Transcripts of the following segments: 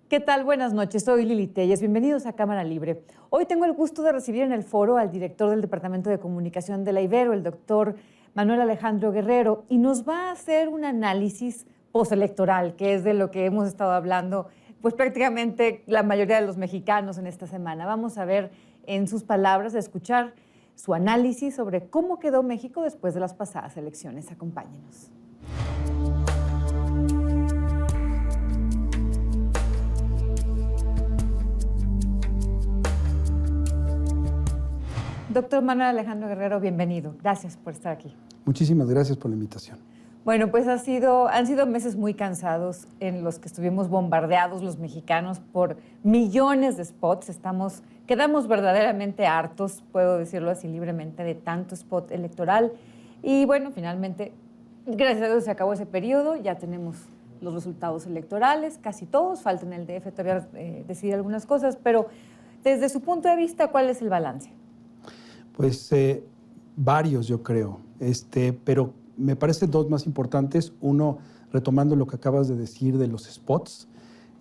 ¿Qué tal? Buenas noches, soy Lili Telles. Bienvenidos a Cámara Libre. Hoy tengo el gusto de recibir en el foro al director del Departamento de Comunicación de la Ibero, el doctor Manuel Alejandro Guerrero, y nos va a hacer un análisis postelectoral, que es de lo que hemos estado hablando, pues prácticamente la mayoría de los mexicanos en esta semana. Vamos a ver en sus palabras, a escuchar su análisis sobre cómo quedó México después de las pasadas elecciones. Acompáñenos. Doctor Manuel Alejandro Guerrero, bienvenido. Gracias por estar aquí. Muchísimas gracias por la invitación. Bueno, pues han sido meses muy cansados en los que estuvimos bombardeados los mexicanos por millones de spots. Quedamos verdaderamente hartos, puedo decirlo así libremente, de tanto spot electoral. Y bueno, finalmente, gracias a Dios se acabó ese periodo, ya tenemos los resultados electorales, casi todos, falta en el DF todavía decidir algunas cosas, pero desde su punto de vista, ¿cuál es el balance? Pues varios, yo creo, pero me parecen dos más importantes. Uno, retomando lo que acabas de decir de los spots,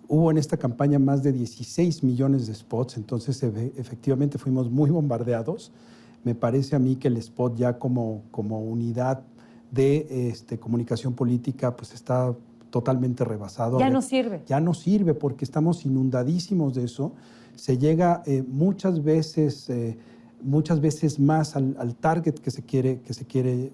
hubo en esta campaña más de 16 millones de spots, entonces efectivamente fuimos muy bombardeados. Me parece a mí que el spot ya como unidad de comunicación política pues está totalmente rebasado. Ya no sirve. Ya no sirve porque estamos inundadísimos de eso. Se llega muchas veces más al target que se quiere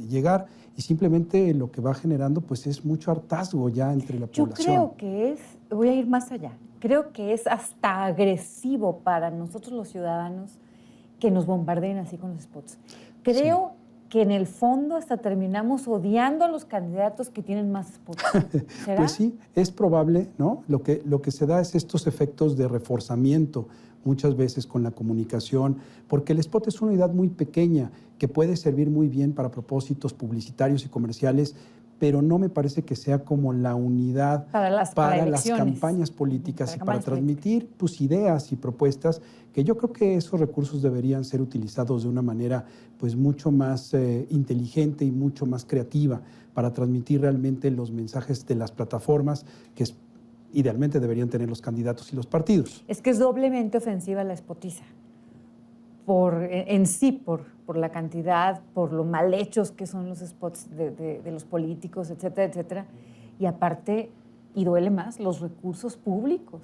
llegar, y simplemente lo que va generando pues es mucho hartazgo ya entre la población. Yo creo que voy a ir más allá, creo que es hasta agresivo para nosotros los ciudadanos que nos bombardeen así con los spots. Creo que en el fondo hasta terminamos odiando a los candidatos que tienen más spots. ¿Será? Pues sí, es probable, ¿no? Lo que se da es estos efectos de reforzamiento muchas veces con la comunicación, porque el spot es una unidad muy pequeña que puede servir muy bien para propósitos publicitarios y comerciales, pero no me parece que sea como la unidad para las campañas políticas y para transmitir pues, ideas y propuestas, que yo creo que esos recursos deberían ser utilizados de una manera pues, mucho más inteligente y mucho más creativa para transmitir realmente los mensajes de las plataformas que idealmente deberían tener los candidatos y los partidos. Es que es doblemente ofensiva la spotiza, por la cantidad, por lo mal hechos que son los spots de los políticos, etcétera, etcétera. Y aparte, y duele más, los recursos públicos.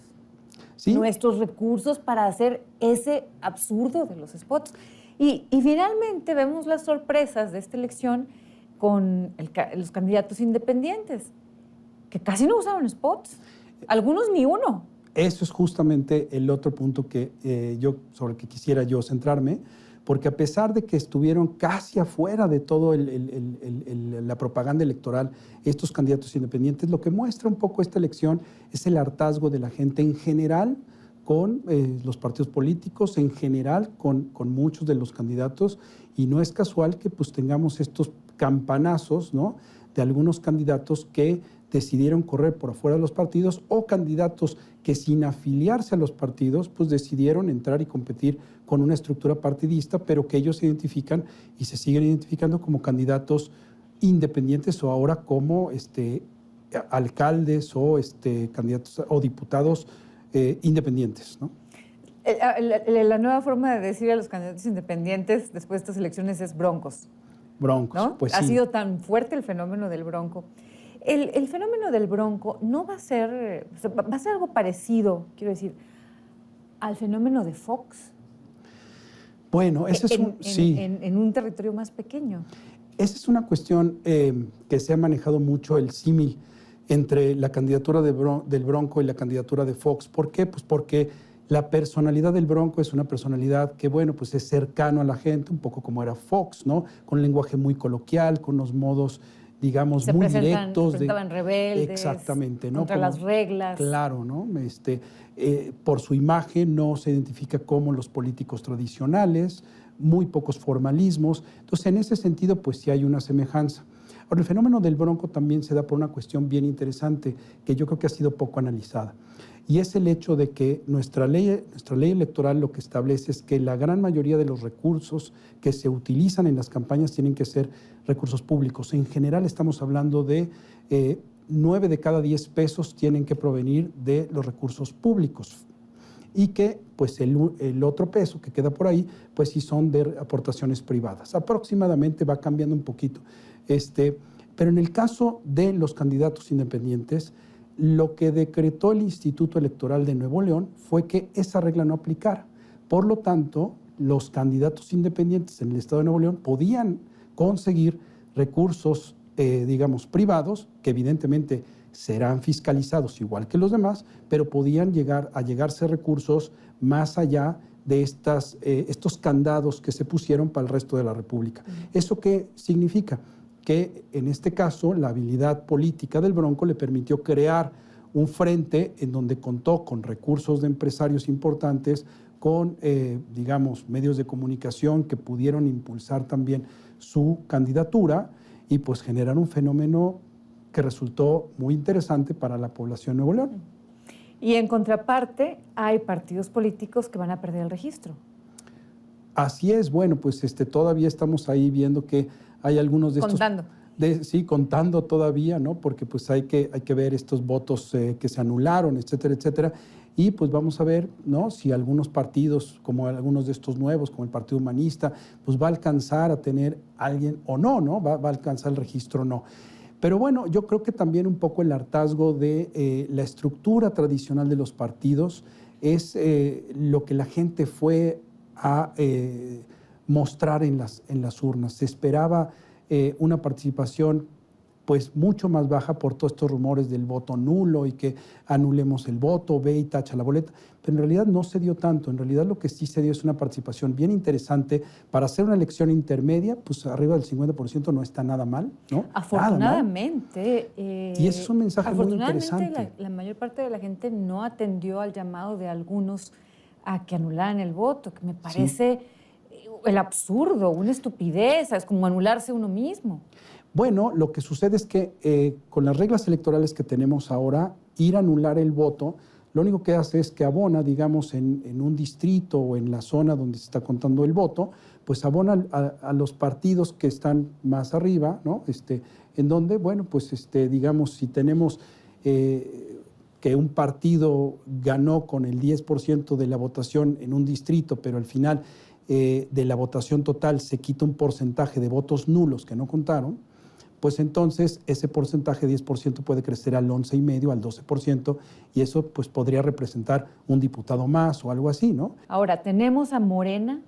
¿Sí? Nuestros recursos para hacer ese absurdo de los spots. Y finalmente vemos las sorpresas de esta elección con los candidatos independientes, que casi no usaron spots. Algunos ni uno. Eso es justamente el otro punto sobre el que quisiera yo centrarme, porque a pesar de que estuvieron casi afuera de todo la propaganda electoral, estos candidatos independientes, lo que muestra un poco esta elección es el hartazgo de la gente en general con los partidos políticos, en general con muchos de los candidatos, y no es casual que pues tengamos estos campanazos, ¿no?, de algunos candidatos que decidieron correr por afuera de los partidos, o candidatos que sin afiliarse a los partidos pues decidieron entrar y competir con una estructura partidista, pero que ellos se identifican y se siguen identificando como candidatos independientes, o ahora como alcaldes o candidatos o diputados independientes, ¿no? La nueva forma de decir a los candidatos independientes después de estas elecciones es broncos. Broncos, ¿no? pues Ha sí. sido tan fuerte el fenómeno del bronco. El fenómeno del bronco no va a ser, va a ser algo parecido, quiero decir, al fenómeno de Fox. Bueno, ese es en un territorio más pequeño. Esa es una cuestión que se ha manejado mucho, el símil entre la candidatura del Bronco y la candidatura de Fox. ¿Por qué? Pues porque la personalidad del Bronco es una personalidad que, bueno, pues es cercano a la gente, un poco como era Fox, ¿no? Con un lenguaje muy coloquial, con unos modos, digamos, muy directos. Se presentaban rebeldes. Exactamente, ¿no? Contra las reglas. Claro, ¿no? Por su imagen no se identifica como los políticos tradicionales, muy pocos formalismos. Entonces, en ese sentido, pues sí hay una semejanza. Ahora, el fenómeno del Bronco también se da por una cuestión bien interesante que yo creo que ha sido poco analizada. Y es el hecho de que nuestra ley electoral lo que establece es que la gran mayoría de los recursos que se utilizan en las campañas tienen que ser recursos públicos. En general estamos hablando de 9 de cada 10 pesos tienen que provenir de los recursos públicos y que pues el otro peso que queda por ahí pues sí son de aportaciones privadas. Aproximadamente va cambiando un poquito. Pero en el caso de los candidatos independientes, lo que decretó el Instituto Electoral de Nuevo León fue que esa regla no aplicara. Por lo tanto, los candidatos independientes en el Estado de Nuevo León podían conseguir recursos, digamos, privados, que evidentemente serán fiscalizados igual que los demás, pero podían llegarse recursos más allá de estos candados que se pusieron para el resto de la República. ¿Eso qué significa? Que en este caso la habilidad política del Bronco le permitió crear un frente en donde contó con recursos de empresarios importantes, con, digamos, medios de comunicación que pudieron impulsar también su candidatura y pues generar un fenómeno que resultó muy interesante para la población de Nuevo León. Y en contraparte, hay partidos políticos que van a perder el registro. Así es, bueno, pues todavía estamos ahí viendo que hay algunos de contando. estos... Sí, contando todavía, ¿no? Porque pues hay que ver estos votos que se anularon, etcétera, etcétera. Y pues vamos a ver, ¿no? Si algunos partidos, como algunos de estos nuevos, como el Partido Humanista, pues va a alcanzar a tener alguien o no, ¿no? Va a alcanzar el registro o no. Pero bueno, yo creo que también un poco el hartazgo de la estructura tradicional de los partidos es lo que la gente fue a mostrar en las urnas. Se esperaba una participación pues mucho más baja por todos estos rumores del voto nulo y que anulemos el voto, ve y tacha la boleta, pero en realidad no se dio tanto. En realidad lo que sí se dio es una participación bien interesante para hacer una elección intermedia, pues arriba del 50% no está nada mal, ¿no? Afortunadamente. Y ese es un mensaje muy interesante. Afortunadamente la mayor parte de la gente no atendió al llamado de algunos a que anularan el voto, que me parece el absurdo, una estupidez, es como anularse uno mismo. Bueno, lo que sucede es que con las reglas electorales que tenemos ahora, ir a anular el voto, lo único que hace es que abona, digamos, en un distrito o en la zona donde se está contando el voto, pues abona a los partidos que están más arriba, ¿no? En donde, bueno, pues digamos, si tenemos que un partido ganó con el 10% de la votación en un distrito, pero al final de la votación total se quita un porcentaje de votos nulos que no contaron, pues entonces ese porcentaje de 10% puede crecer al 11,5%, al 12%, y eso pues podría representar un diputado más o algo así, ¿no? Ahora, tenemos a Morena,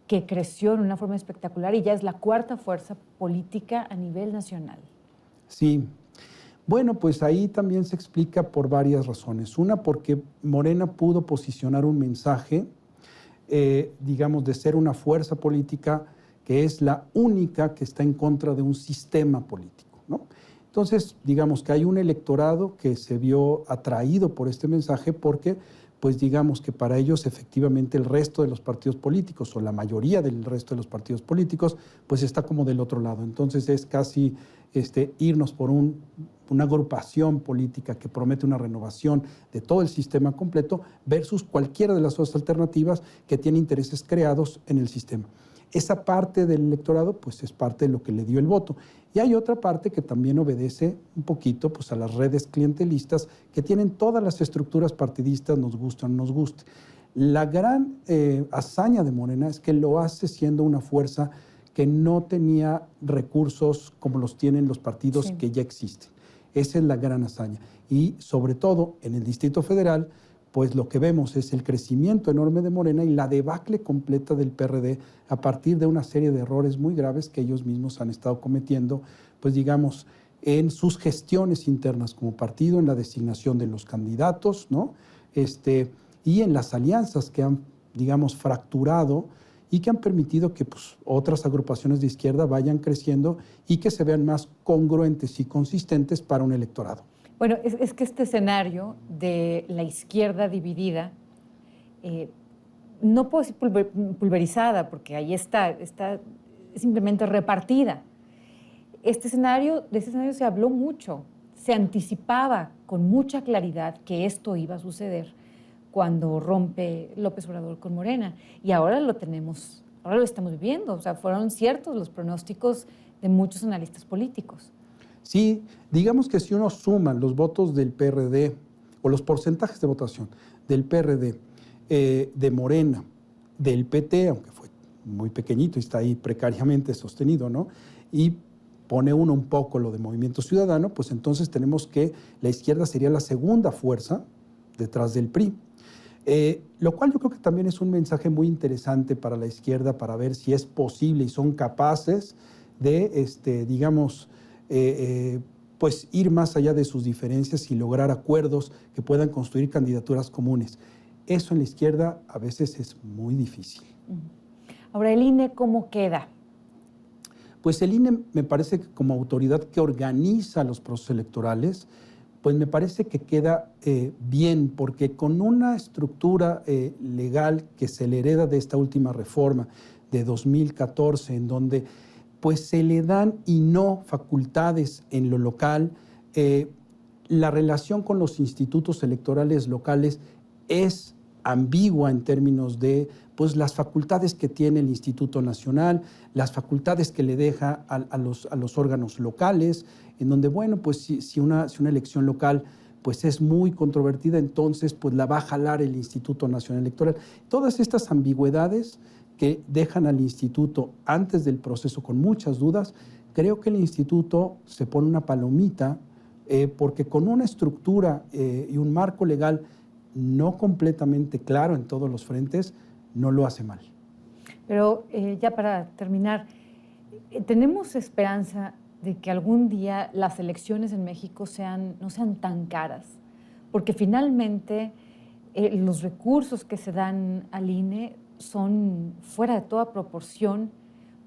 que creció en una forma espectacular y ya es la cuarta fuerza política a nivel nacional. Sí. Bueno, pues ahí también se explica por varias razones. Una, porque Morena pudo posicionar un mensaje, digamos, de ser una fuerza política que es la única que está en contra de un sistema político, ¿no? Entonces, digamos que hay un electorado que se vio atraído por este mensaje porque, pues digamos que para ellos efectivamente el resto de los partidos políticos o la mayoría del resto de los partidos políticos, pues está como del otro lado. Entonces es casi irnos por una agrupación política que promete una renovación de todo el sistema completo versus cualquiera de las otras alternativas que tiene intereses creados en el sistema. Esa parte del electorado pues es parte de lo que le dio el voto. Y hay otra parte que también obedece un poquito pues, a las redes clientelistas que tienen todas las estructuras partidistas, nos guste o no nos guste. La gran hazaña de Morena es que lo hace siendo una fuerza que no tenía recursos como los tienen los partidos que ya existen. Esa es la gran hazaña. Y sobre todo en el Distrito Federal, pues lo que vemos es el crecimiento enorme de Morena y la debacle completa del PRD a partir de una serie de errores muy graves que ellos mismos han estado cometiendo, pues digamos, en sus gestiones internas como partido, en la designación de los candidatos, ¿no? Y en las alianzas que han, digamos, fracturado y que han permitido que pues, otras agrupaciones de izquierda vayan creciendo y que se vean más congruentes y consistentes para un electorado. Bueno, es que este escenario de la izquierda dividida, no puedo decir pulverizada, porque ahí está simplemente repartida. de este escenario se habló mucho, se anticipaba con mucha claridad que esto iba a suceder cuando rompe López Obrador con Morena. Y ahora lo estamos viviendo. O sea, fueron ciertos los pronósticos de muchos analistas políticos. Sí, digamos que si uno suma los votos del PRD o los porcentajes de votación del PRD, de Morena, del PT, aunque fue muy pequeñito y está ahí precariamente sostenido, ¿no? Y pone uno un poco lo de Movimiento Ciudadano, pues entonces tenemos que la izquierda sería la segunda fuerza detrás del PRI. Lo cual yo creo que también es un mensaje muy interesante para la izquierda para ver si es posible y son capaces de, digamos, pues ir más allá de sus diferencias y lograr acuerdos que puedan construir candidaturas comunes. Eso en la izquierda a veces es muy difícil. Ahora, ¿el INE cómo queda? Pues el INE me parece que como autoridad que organiza los procesos electorales, pues me parece que queda bien, porque con una estructura legal que se le hereda de esta última reforma de 2014, en donde pues se le dan y no facultades en lo local, la relación con los institutos electorales locales es ambigua en términos de pues, las facultades que tiene el Instituto Nacional, las facultades que le deja a los órganos locales, en donde, bueno, pues si una elección local pues, es muy controvertida, entonces pues, la va a jalar el Instituto Nacional Electoral. Todas estas ambigüedades que dejan al instituto antes del proceso con muchas dudas, creo que el instituto se pone una palomita porque con una estructura y un marco legal no completamente claro en todos los frentes, no lo hace mal. Pero ya para terminar, ¿tenemos esperanza de que algún día las elecciones en México no sean tan caras? Porque finalmente los recursos que se dan al INE son fuera de toda proporción.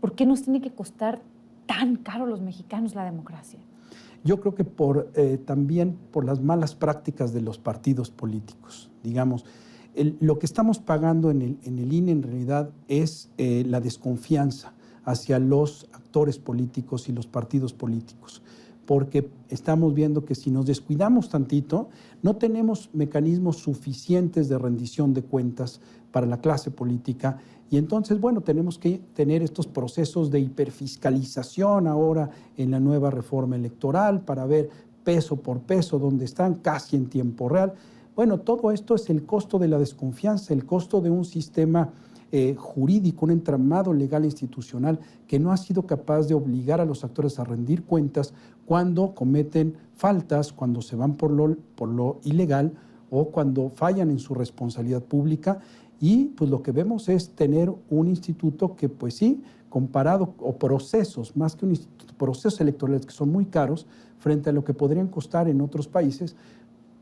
¿Por qué nos tiene que costar tan caro a los mexicanos la democracia? Yo creo que también por las malas prácticas de los partidos políticos. Digamos, lo que estamos pagando en el INE en realidad es la desconfianza hacia los actores políticos y los partidos políticos, porque estamos viendo que si nos descuidamos tantito, no tenemos mecanismos suficientes de rendición de cuentas para la clase política y entonces, bueno, tenemos que tener estos procesos de hiperfiscalización ahora en la nueva reforma electoral para ver peso por peso dónde están, casi en tiempo real. Bueno, todo esto es el costo de la desconfianza, el costo de un sistema jurídico, un entramado legal e institucional que no ha sido capaz de obligar a los actores a rendir cuentas cuando cometen faltas, cuando se van por lo ilegal o cuando fallan en su responsabilidad pública. Y pues lo que vemos es tener un instituto que pues sí, comparado, o procesos, más que un instituto, procesos electorales que son muy caros frente a lo que podrían costar en otros países,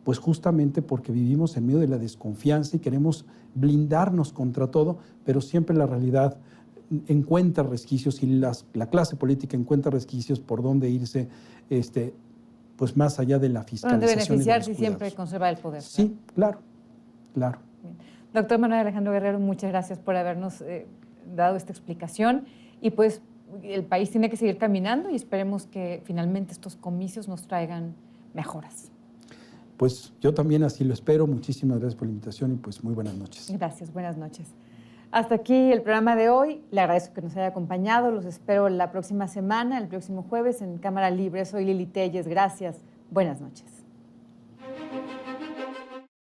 pues justamente porque vivimos en medio de la desconfianza y queremos blindarnos contra todo, pero siempre la realidad encuentra resquicios y la clase política encuentra resquicios por dónde irse, pues más allá de la fiscalización. De beneficiarse y siempre conservar el poder. Sí, claro, claro. Bien. Doctor Manuel Alejandro Guerrero, muchas gracias por habernos dado esta explicación y pues el país tiene que seguir caminando y esperemos que finalmente estos comicios nos traigan mejoras. Pues yo también así lo espero. Muchísimas gracias por la invitación y pues muy buenas noches. Gracias, buenas noches. Hasta aquí el programa de hoy. Le agradezco que nos haya acompañado. Los espero la próxima semana, el próximo jueves en Cámara Libre. Soy Lili Telles. Gracias. Buenas noches.